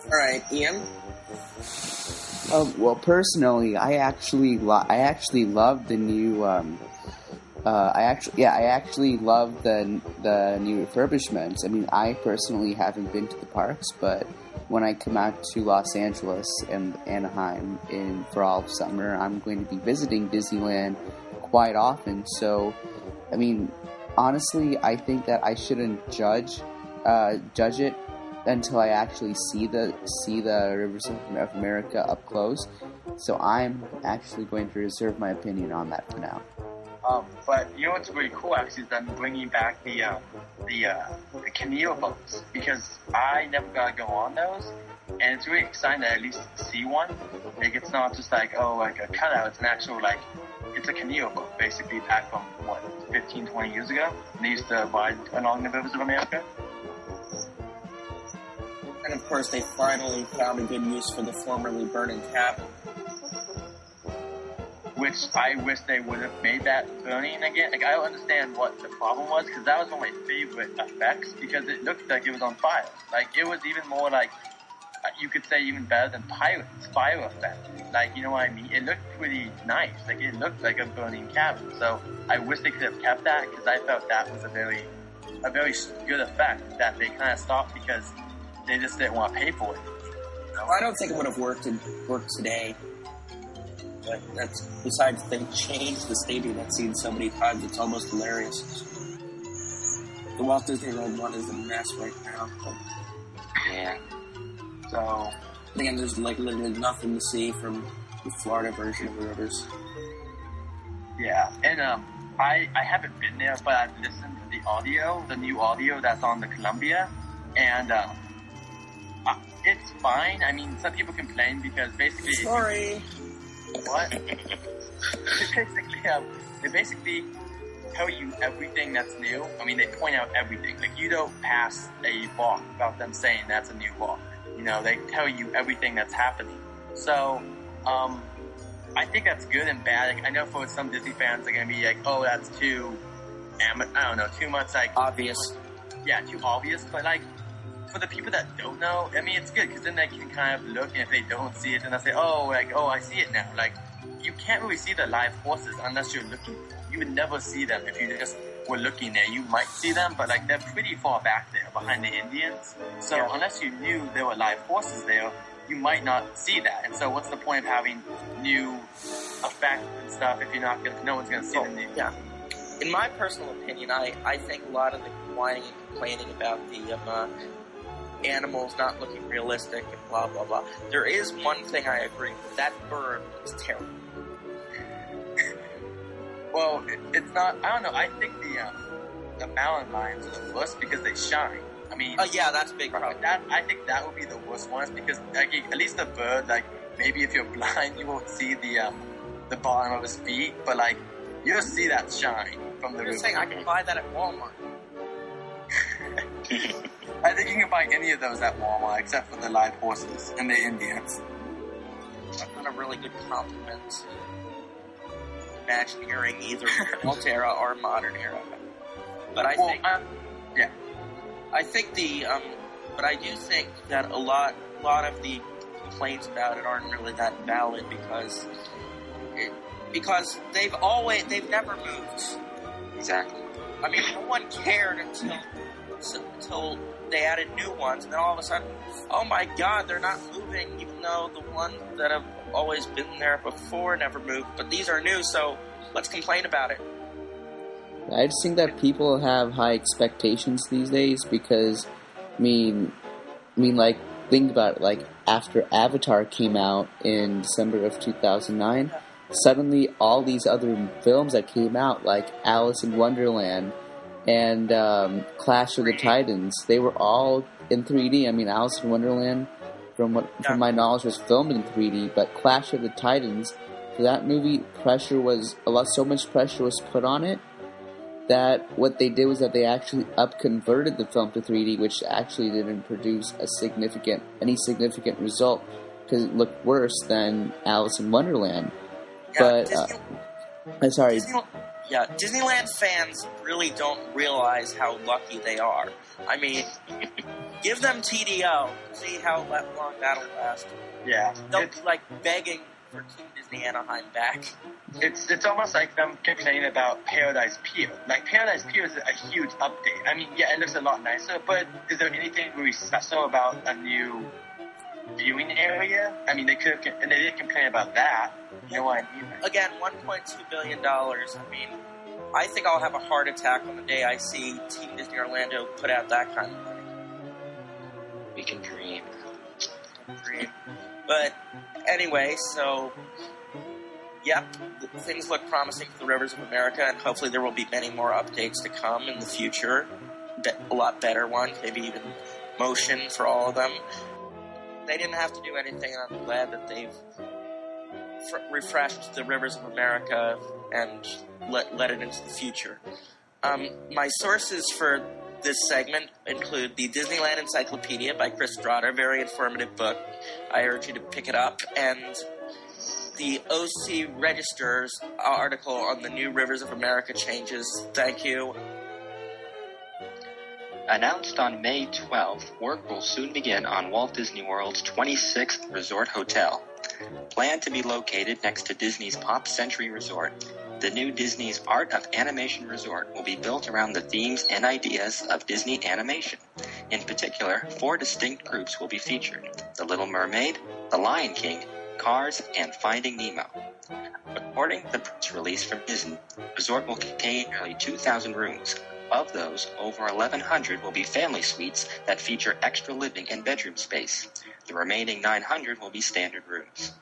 All right, Ian. Well, personally, I actually love the new. I actually love the new refurbishments. I mean, I personally haven't been to the parks, but when I come out to Los Angeles and Anaheim for all of summer, I'm going to be visiting Disneyland quite often. So, I mean, honestly, I think that I shouldn't judge it until I actually see the Rivers of America up close. So I'm actually going to reserve my opinion on that for now. But you know what's really cool actually is them bringing back the canoe boats, because I never got to go on those, and it's really exciting to at least see one. Like, it's not just like a cutout. It's an actual it's a canoe boat basically back from 15, 20 years ago. And they used to ride along the Rivers of America. And of course, they finally found a good use for the formerly burning cabin. Which I wish they would have made that burning again. Like, I don't understand what the problem was, because that was one of my favorite effects, because it looked like it was on fire. Like, it was even more you could say even better than Pirates fire effect. Like, you know what I mean? It looked pretty nice. Like, it looked like a burning cabin. So I wish they could have kept that, because I felt that was a very good effect that they kind of stopped because they just didn't want to pay for it. Well, I don't think it would have worked today. But that's, besides they changed the stadium that scene so many times, it's almost hilarious. The Walt Disney World one is a mess right now. Yeah. So, again, there's literally nothing to see from the Florida version of the Rivers. Yeah, and I haven't been there, but I've listened to the new audio that's on the Columbia, and it's fine. I mean, some people complain because basically... Sorry. What? They basically tell you everything that's new. I mean, they point out everything. Like, you don't pass a walk without them saying that's a new walk. You know, they tell you everything that's happening. So, I think that's good and bad. Like, I know for some Disney fans, they're going to be like, oh, that's too much, obvious. Yeah, too obvious. But, for the people that don't know, I mean, it's good, because then they can kind of look, and if they don't see it, then they'll say, oh, I see it now. Like, you can't really see the live horses unless you're looking. You would never see them if you just were looking there. You might see them, but, they're pretty far back there, behind the Indians. So, unless you knew there were live horses there, you might not see that. And so, what's the point of having new effects and stuff if no one's gonna see them? Yeah. In my personal opinion, I think a lot of the whining and complaining about the animals not looking realistic and blah blah blah. There is one thing I agree with. That bird is terrible. Well, it's not. I don't know. I think the mountain lions are the worst because they shine. I mean, yeah, that's a big problem. I think that would be the worst ones, because at least the bird, maybe if you're blind, you won't see the bottom of his feet, but you'll see that shine from the river. You're saying I can buy that at Walmart. I think you can buy any of those at Walmart except for the live horses and the Indians. That's not a really good compliment. Imagineering either Walt era or modern era. But I think, yeah. I think but I do think that a lot of the complaints about it aren't really that valid because they've never moved. Exactly. I mean, no one cared until they added new ones, and then all of a sudden, oh my god, they're not moving, even though the ones that have always been there before never moved, but these are new, so let's complain about it. I just think that people have high expectations these days because, think about it, after Avatar came out in December of 2009, suddenly all these other films that came out, like Alice in Wonderland and Clash of the Titans, they were all in 3D. I mean, Alice in Wonderland, from my knowledge, was filmed in 3D, but Clash of the Titans, for that movie, so much pressure was put on it that what they did was that they actually up-converted the film to 3D, which actually didn't produce any significant result, because it looked worse than Alice in Wonderland. Yeah, but, sorry. Yeah, Disneyland fans really don't realize how lucky they are. I mean, give them TDO, see how long that'll last. Yeah. They'll be like begging for Team Disney Anaheim back. It's almost like them complaining about Paradise Pier. Like, Paradise Pier is a huge update. I mean, yeah, it looks a lot nicer, but is there anything really special about a new viewing area? I mean, they did complain about that. You know what I mean? Again, $1.2 billion. I mean, I think I'll have a heart attack on the day I see Team Disney Orlando put out that kind of money. We can dream. But anyway, so, yep, things look promising for the Rivers of America, and hopefully there will be many more updates to come in the future. A lot better ones, maybe even motion for all of them. They didn't have to do anything, and I'm glad that they've refreshed the Rivers of America and let it into the future. My sources for this segment include the Disneyland Encyclopedia by Chris Drotter, very informative book. I urge you to pick it up, and the OC Register's article on the new Rivers of America changes. Thank you. Announced on May 12th, work will soon begin on Walt Disney World's 26th Resort Hotel. Planned to be located next to Disney's Pop Century Resort, the new Disney's Art of Animation Resort will be built around the themes and ideas of Disney animation. In particular, 4 distinct groups will be featured: The Little Mermaid, The Lion King, Cars, and Finding Nemo. According to the press release from Disney, the resort will contain nearly 2,000 rooms. Of those, over 1,100 will be family suites that feature extra living and bedroom space. The remaining 900 will be standard rooms.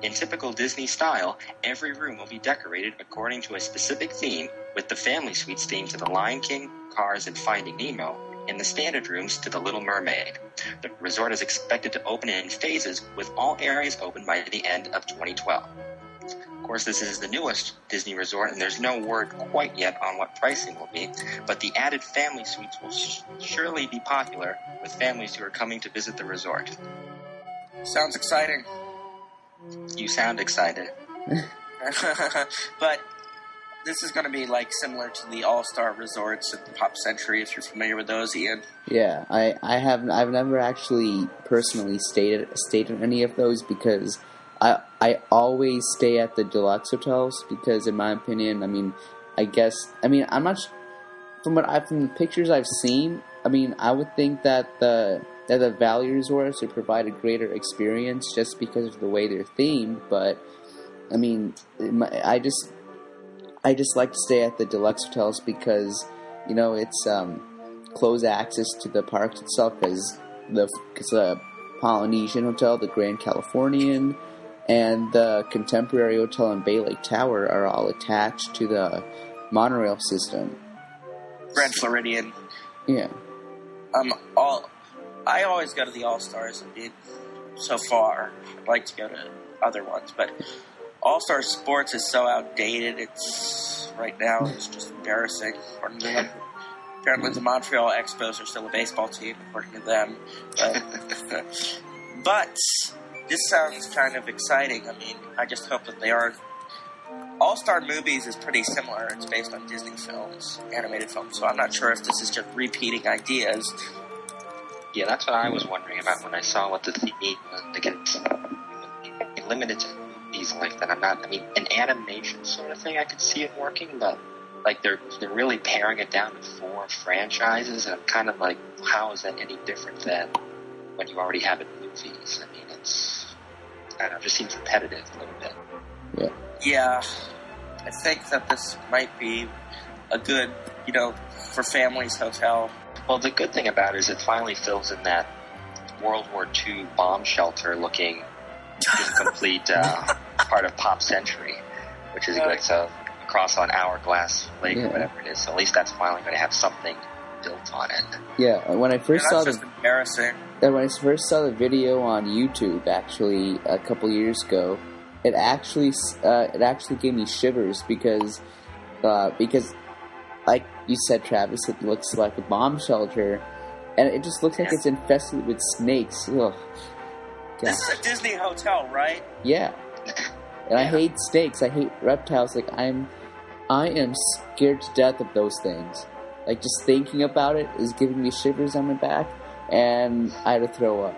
In typical Disney style, every room will be decorated according to a specific theme, with the family suites themed to The Lion King, Cars, and Finding Nemo, and the standard rooms to The Little Mermaid. The resort is expected to open in phases, with all areas open by the end of 2012. Of course, this is the newest Disney resort, and there's no word quite yet on what pricing will be, but the added family suites will surely be popular with families who are coming to visit the resort. Sounds exciting. You sound excited. But this is going to be like similar to the All-Star Resorts at the Pop Century, if you're familiar with those, Ian. Yeah, I've never actually personally stayed at any of those because I always stay at the deluxe hotels because, in my opinion, I'm not from the pictures I've seen. I mean, I would think that the Valley Resorts would provide a greater experience just because of the way they're themed. But I mean, I just like to stay at the deluxe hotels because it's close access to the parks itself because the Polynesian Hotel, the Grand Californian, and the Contemporary Hotel and Bay Lake Tower are all attached to the monorail system. Grand Floridian. Yeah. I always go to the All-Stars. I mean, so far, I'd like to go to other ones, but All-Star Sports is so outdated. Right now, it's just embarrassing. Apparently, the Montreal Expos are still a baseball team, according to them. But this sounds kind of exciting. I mean, I just hope that they are. All-Star Movies is pretty similar. It's based on Disney films, animated films, so I'm not sure if this is just repeating ideas. Yeah, that's what I was wondering about when I saw what the theme was. To get limited to movies like that. An animation sort of thing, I could see it working, but like they're really paring it down to 4 franchises, and I'm kind of like, how is that any different than when you already have it in movies? I mean, it just seems repetitive a little bit. Yeah. Yeah, I think that this might be a good, for families hotel. Well, the good thing about it is it finally fills in that World War II bomb shelter looking incomplete part of Pop Century, which is good. So across on Hourglass Lake or whatever it is. So at least that's finally going to have something built on it. Yeah, when I first saw embarrassing. When I first saw the video on YouTube, actually a couple years ago, it actually gave me shivers because like you said, Travis, it looks like a bomb shelter, and it just looks like it's infested with snakes. Ugh. This is a Disney hotel, right? Yeah. And I hate snakes. I hate reptiles. Like, I'm I am scared to death of those things. Like, just thinking about it is giving me shivers on my back, and I had to throw up.